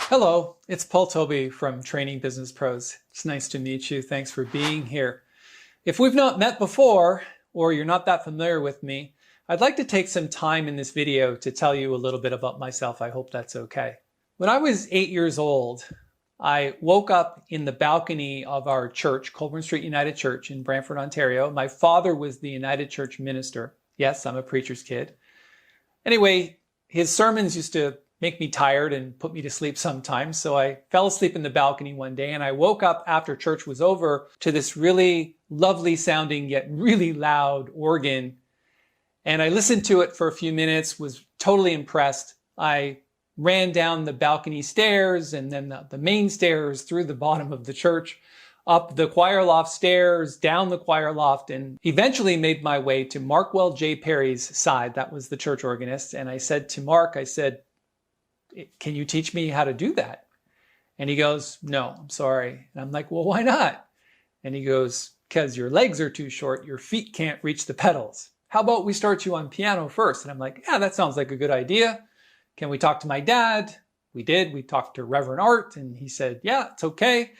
Hello, it's Paul Tobey from Training Business Pros. It's nice to meet you. Thanks for being here. If we've not met before, or you're not that familiar with me, I'd like to take some time in this video to tell you a little bit about myself. I hope that's okay. When I was 8 years old, I woke up in the balcony of our church, Colburn Street United Church in Brantford, Ontario. My father was the United Church minister. Yes, I'm a preacher's kid. Anyway, his sermons used to make me tired and put me to sleep sometimes. So I fell asleep in the balcony one day and I woke up after church was over to this really lovely sounding yet really loud organ. And I listened to it for a few minutes, was totally impressed. I ran down the balcony stairs and then the main stairs through the bottom of the church, up the choir loft stairs, down the choir loft, and eventually made my way to Markwell J. Perry's side. That was the church organist. And I said to Mark, I said, "Can you teach me how to do that?" And he goes, "No, I'm sorry." And I'm like, "Well, why not?" And he goes, "Because your legs are too short. Your feet can't reach the pedals. How about we start you on piano first?" And I'm like, "Yeah, that sounds like a good idea. Can we talk to my dad?" We did. We talked to Reverend Art and he said, "Yeah, it's okay."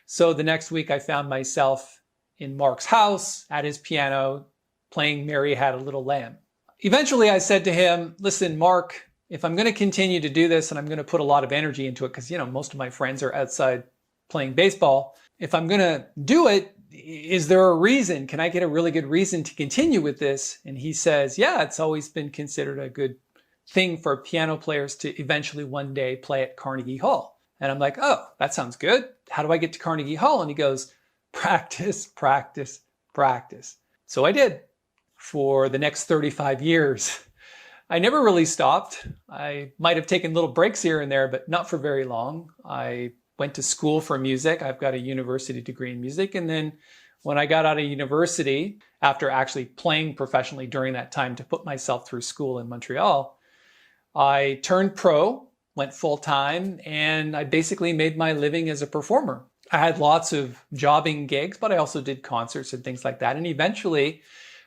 So the next week I found myself in Mark's house at his piano playing Mary Had a Little Lamb. Eventually I said to him, "Listen, Mark, if I'm going to continue to do this and I'm going to put a lot of energy into it, because, most of my friends are outside playing baseball. If I'm going to do it, is there a reason? Can I get a really good reason to continue with this?" And he says, "Yeah, it's always been considered a good thing for piano players to eventually one day play at Carnegie Hall." And I'm like, "Oh, that sounds good. How do I get to Carnegie Hall?" And he goes, "Practice, practice, practice." So I did for the next 35 years. I never really stopped. I might have taken little breaks here and there, but not for very long. I went to school for music. I've got a university degree in music. And then when I got out of university, after actually playing professionally during that time to put myself through school in Montreal, I turned pro, went full time, and I basically made my living as a performer. I had lots of jobbing gigs, but I also did concerts and things like that. And eventually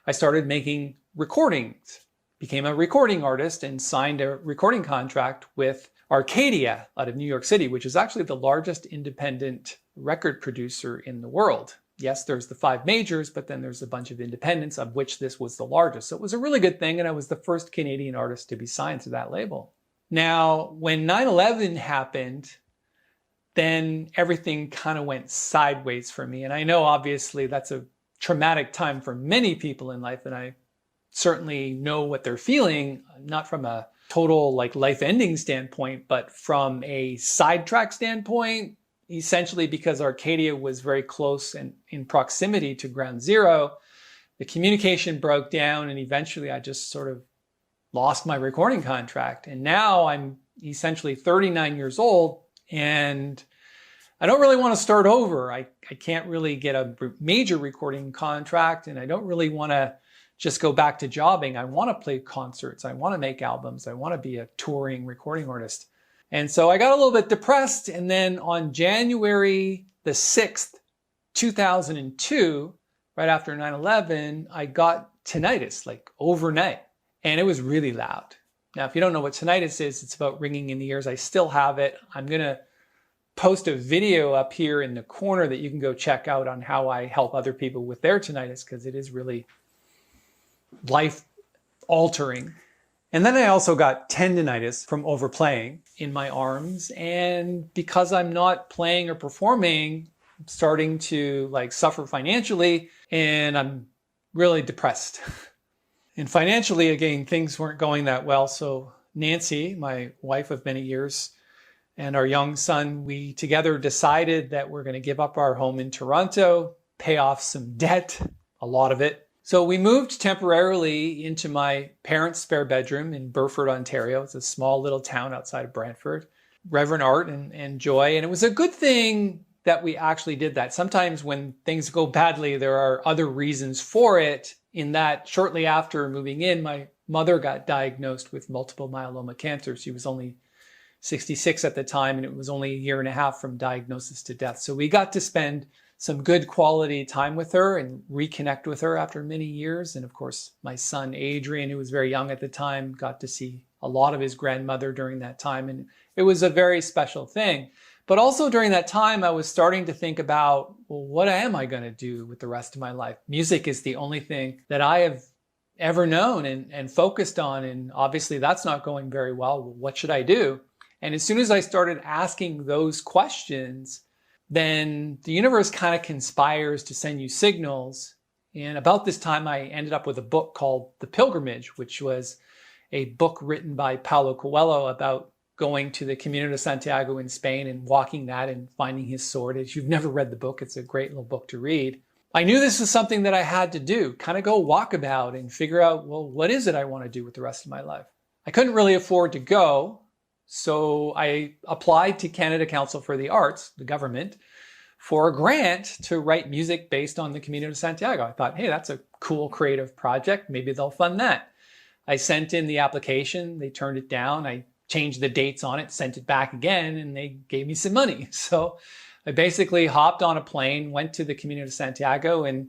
I started making recordings. Became a recording artist and signed a recording contract with Arkadia out of New York City, which is actually the largest independent record producer in the world. Yes, there's the 5 majors, but then there's a bunch of independents, of which this was the largest. So it was a really good thing, and I was the first Canadian artist to be signed to that label. Now, when 9/11 happened, then everything kind of went sideways for me. And I know obviously that's a traumatic time for many people in life, and I certainly know what they're feeling, not from a total life-ending standpoint, but from a sidetrack standpoint, essentially because Arkadia was very close and in proximity to ground zero. The communication broke down and eventually I just sort of lost my recording contract. And now I'm essentially 39 years old and I don't really want to start over. I can't really get a major recording contract and I don't really want to just go back to jobbing. I want to play concerts. I want to make albums. I want to be a touring recording artist. And so I got a little bit depressed. And then on January the 6th, 2002, right after 9/11, I got tinnitus overnight. And it was really loud. Now, if you don't know what tinnitus is, it's about ringing in the ears. I still have it. I'm going to post a video up here in the corner that you can go check out on how I help other people with their tinnitus, because it is really life-altering. And then I also got tendonitis from overplaying in my arms. And because I'm not playing or performing, I'm starting to suffer financially and I'm really depressed. And financially, again, things weren't going that well. So Nancy, my wife of many years, and our young son, we together decided that we're going to give up our home in Toronto, pay off some debt, a lot of it. So we moved temporarily into my parents' spare bedroom in Burford, Ontario. It's a small little town outside of Brantford. Reverend Art and Joy. And it was a good thing that we actually did that. Sometimes when things go badly, there are other reasons for it. In that shortly after moving in, my mother got diagnosed with multiple myeloma cancer. She was only 66 at the time, and it was only a year and a half from diagnosis to death. So we got to spend some good quality time with her and reconnect with her after many years. And of course, my son, Adrian, who was very young at the time, got to see a lot of his grandmother during that time. And it was a very special thing. But also during that time, I was starting to think about, well, what am I going to do with the rest of my life? Music is the only thing that I have ever known and focused on. And obviously that's not going very well. What should I do? And as soon as I started asking those questions, then the universe kind of conspires to send you signals. And about this time, I ended up with a book called The Pilgrimage, which was a book written by Paulo Coelho about going to the Camino de Santiago in Spain and walking that and finding his sword. If you've never read the book, it's a great little book to read. I knew this was something that I had to do, kind of go walk about and figure out, well, what is it I want to do with the rest of my life? I couldn't really afford to go, so I applied to Canada Council for the Arts, the government, for a grant to write music based on the Camino de Santiago. I thought, hey, that's a cool creative project. Maybe they'll fund that. I sent in the application. They turned it down. I changed the dates on it, sent it back again, and they gave me some money. So I basically hopped on a plane, went to the Camino de Santiago, and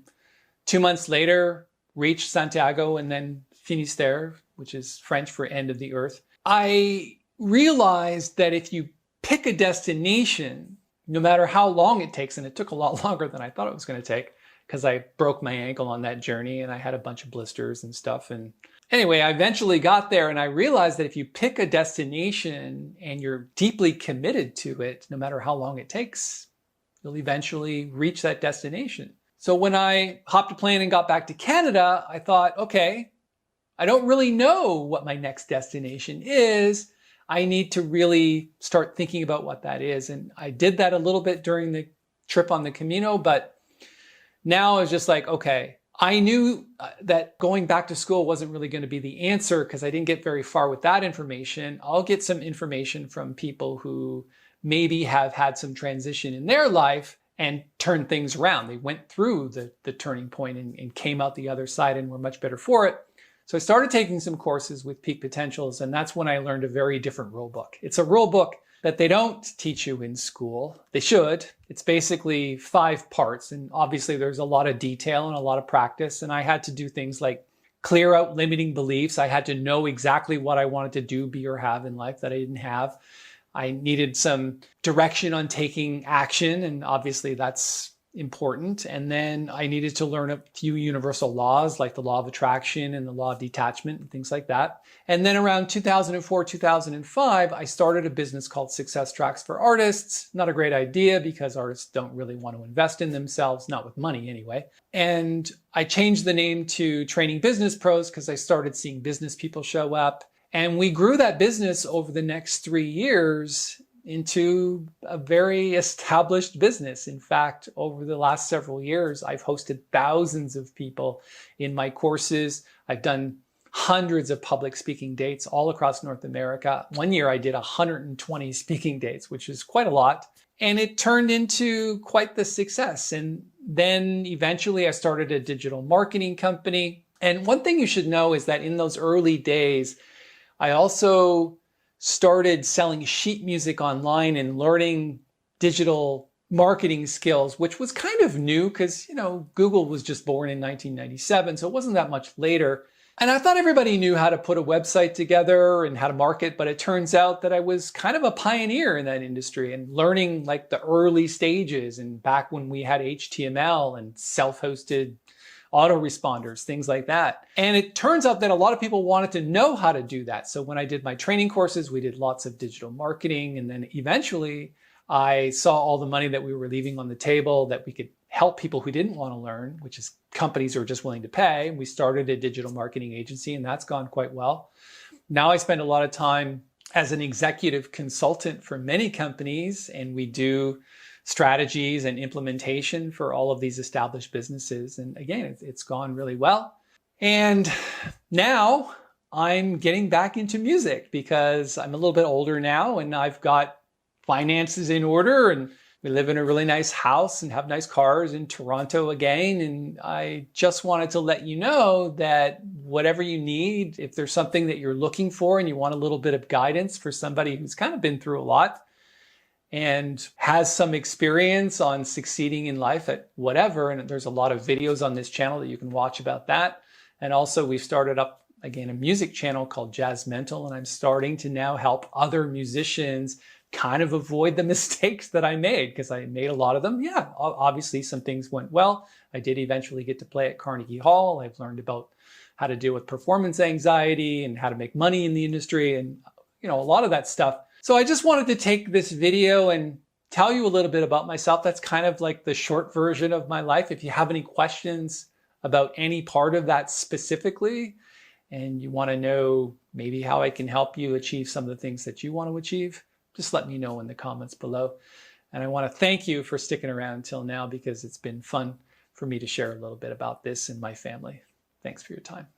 2 months later reached Santiago and then Finistère, which is French for end of the earth. I realized that if you pick a destination, no matter how long it takes, and it took a lot longer than I thought it was going to take because I broke my ankle on that journey and I had a bunch of blisters and stuff. And anyway, I eventually got there and I realized that if you pick a destination and you're deeply committed to it, no matter how long it takes, you'll eventually reach that destination. So when I hopped a plane and got back to Canada, I thought, okay, I don't really know what my next destination is. I need to really start thinking about what that is. And I did that a little bit during the trip on the Camino, but now it's just like, okay, I knew that going back to school wasn't really going to be the answer because I didn't get very far with that information. I'll get some information from people who maybe have had some transition in their life and turned things around. They went through the turning point and came out the other side and were much better for it. So I started taking some courses with Peak Potentials, and that's when I learned a very different rule book. It's a rule book that they don't teach you in school. They should. It's basically 5 parts, and obviously there's a lot of detail and a lot of practice, and I had to do things like clear out limiting beliefs. I had to know exactly what I wanted to do, be, or have in life that I didn't have. I needed some direction on taking action, and obviously that's important. And then I needed to learn a few universal laws like the law of attraction and the law of detachment and things like that. And then around 2004, 2005, I started a business called Success Tracks for Artists. Not a great idea because artists don't really want to invest in themselves, not with money anyway. And I changed the name to Training Business Pros because I started seeing business people show up. And we grew that business over the next 3 years into a very established business. In fact, over the last several years, I've hosted thousands of people in my courses. I've done hundreds of public speaking dates all across North America. One year I did 120 speaking dates, which is quite a lot. And it turned into quite the success. And then eventually I started a digital marketing company. And one thing you should know is that in those early days, I also started selling sheet music online and learning digital marketing skills, which was kind of new because, Google was just born in 1997, so it wasn't that much later. And I thought everybody knew how to put a website together and how to market, but it turns out that I was kind of a pioneer in that industry and learning like the early stages and back when we had HTML and self-hosted autoresponders, things like that. And it turns out that a lot of people wanted to know how to do that. So when I did my training courses, we did lots of digital marketing. And then eventually I saw all the money that we were leaving on the table that we could help people who didn't want to learn, which is companies who are just willing to pay. And we started a digital marketing agency and that's gone quite well. Now I spend a lot of time as an executive consultant for many companies, and we do strategies and implementation for all of these established businesses. And again, it's gone really well. And now I'm getting back into music because I'm a little bit older now and I've got finances in order and we live in a really nice house and have nice cars in Toronto again. And I just wanted to let you know that whatever you need, if there's something that you're looking for and you want a little bit of guidance for somebody who's kind of been through a lot and has some experience on succeeding in life at whatever. And there's a lot of videos on this channel that you can watch about that. And also we've started up again, a music channel called JazzMentl, and I'm starting to now help other musicians kind of avoid the mistakes that I made, because I made a lot of them. Yeah, obviously some things went well. I did eventually get to play at Carnegie Hall. I've learned about how to deal with performance anxiety and how to make money in the industry and, a lot of that stuff. So I just wanted to take this video and tell you a little bit about myself. That's kind of like the short version of my life. If you have any questions about any part of that specifically, and you want to know maybe how I can help you achieve some of the things that you want to achieve, just let me know in the comments below. And I want to thank you for sticking around until now, because it's been fun for me to share a little bit about this and my family. Thanks for your time.